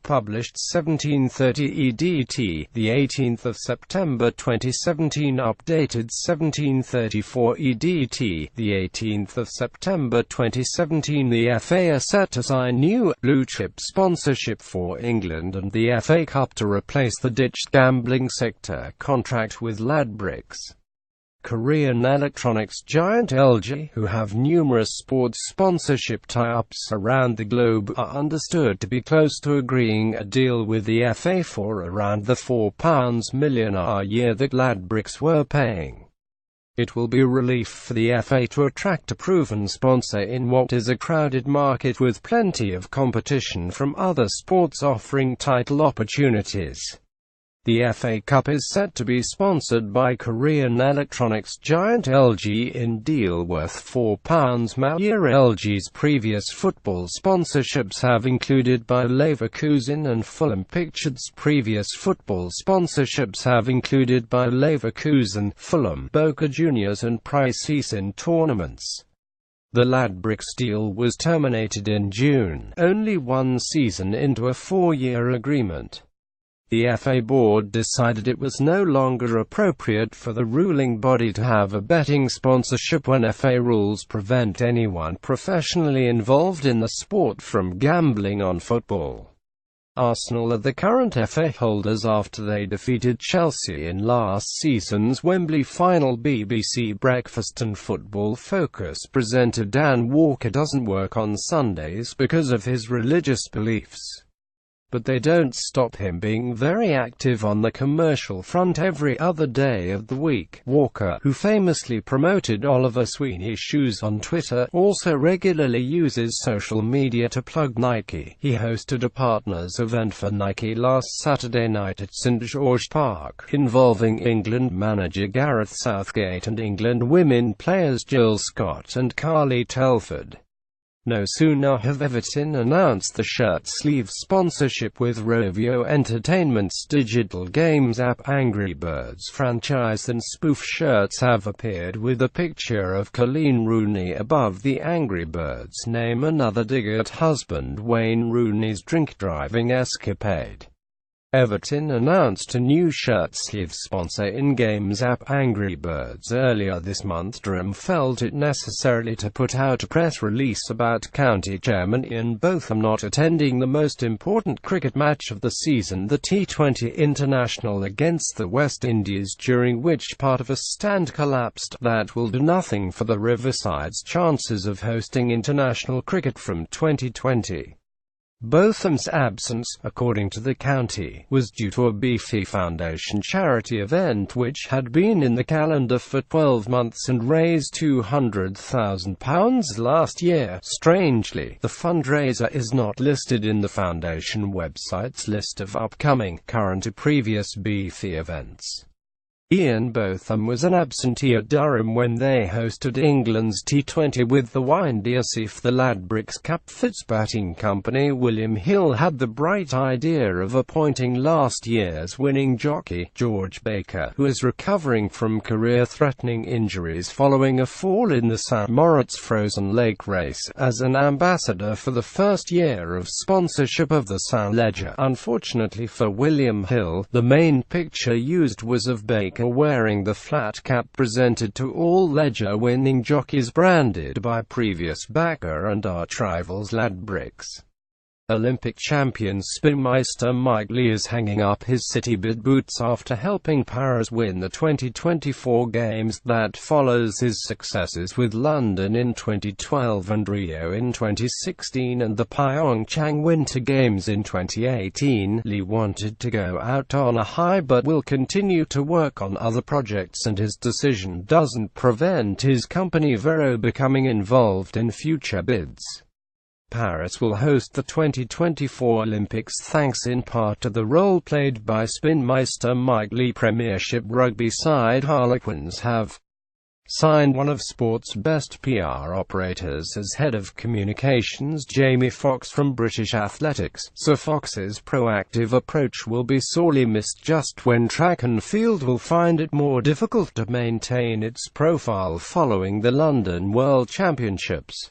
Published 1730 EDT, the 18th of September 2017. Updated 1734 EDT, the 18th of September 2017. The FA are set to sign new blue-chip sponsorship for England and the FA Cup to replace the ditched gambling sector contract with Ladbrokes. Korean electronics giant LG, who have numerous sports sponsorship tie-ups around the globe, are understood to be close to agreeing a deal with the FA for around the £4 million a year that Ladbrokes were paying. It will be a relief for the FA to attract a proven sponsor in what is a crowded market with plenty of competition from other sports offering title opportunities. The FA Cup is set to be sponsored by Korean electronics giant LG in deal worth £4 million a year. LG's previous football sponsorships have included Bayer Leverkusen and Fulham. Pictured's previous football sponsorships have included Bayer Leverkusen, Fulham, Boca Juniors and Prices in tournaments. The Ladbrokes deal was terminated in June, only one season into a 4-year agreement. The FA board decided it was no longer appropriate for the ruling body to have a betting sponsorship when FA rules prevent anyone professionally involved in the sport from gambling on football. Arsenal are the current FA holders after they defeated Chelsea in last season's Wembley final. BBC Breakfast and Football Focus presenter Dan Walker doesn't work on Sundays because of his religious beliefs. But they don't stop him being very active on the commercial front every other day of the week. Walker, who famously promoted Oliver Sweeney's shoes on Twitter, also regularly uses social media to plug Nike. He hosted a partners event for Nike last Saturday night at St George Park, involving England manager Gareth Southgate and England women players Jill Scott and Carly Telford. No sooner have Everton announced the shirt sleeve sponsorship with Rovio Entertainment's digital games app Angry Birds franchise than spoof shirts have appeared with a picture of Colleen Rooney above the Angry Birds name, another dig at husband Wayne Rooney's drink-driving escapade. Everton announced a new shirt sleeve sponsor in games app Angry Birds earlier this month. Durham felt it necessary to put out a press release about County Chairman Ian Botham not attending the most important cricket match of the season, the T20 International against the West Indies, during which part of a stand collapsed. That will do nothing for the Riverside's chances of hosting international cricket from 2020. Botham's absence, according to the county, was due to a Beefy Foundation charity event which had been in the calendar for 12 months and raised £200,000 last year. Strangely, the fundraiser is not listed in the foundation website's list of upcoming, current or previous Beefy events. Ian Botham was an absentee at Durham when they hosted England's T20 with the Windy Asif. The Ladbrokes Capfit's batting company William Hill had the bright idea of appointing last year's winning jockey, George Baker, who is recovering from career-threatening injuries following a fall in the St. Moritz Frozen Lake race, as an ambassador for the first year of sponsorship of the St. Leger. Unfortunately for William Hill, the main picture used was of Baker wearing the flat cap presented to all Leger winning jockeys, branded by previous backer and arch rivals Ladbrokes. Olympic champion spinmeister Mike Lee is hanging up his Citybid boots after helping Paris win the 2024 Games. That follows his successes with London in 2012 and Rio in 2016 and the Pyeongchang Winter Games in 2018. Lee wanted to go out on a high but will continue to work on other projects, and his decision doesn't prevent his company Vero becoming involved in future bids. Paris will host the 2024 Olympics thanks in part to the role played by spinmeister Mike Lee. Premiership rugby side Harlequins have signed one of sport's best PR operators as head of communications, Jamie Fox from British Athletics. Sir Fox's proactive approach will be sorely missed just when track and field will find it more difficult to maintain its profile following the London World Championships.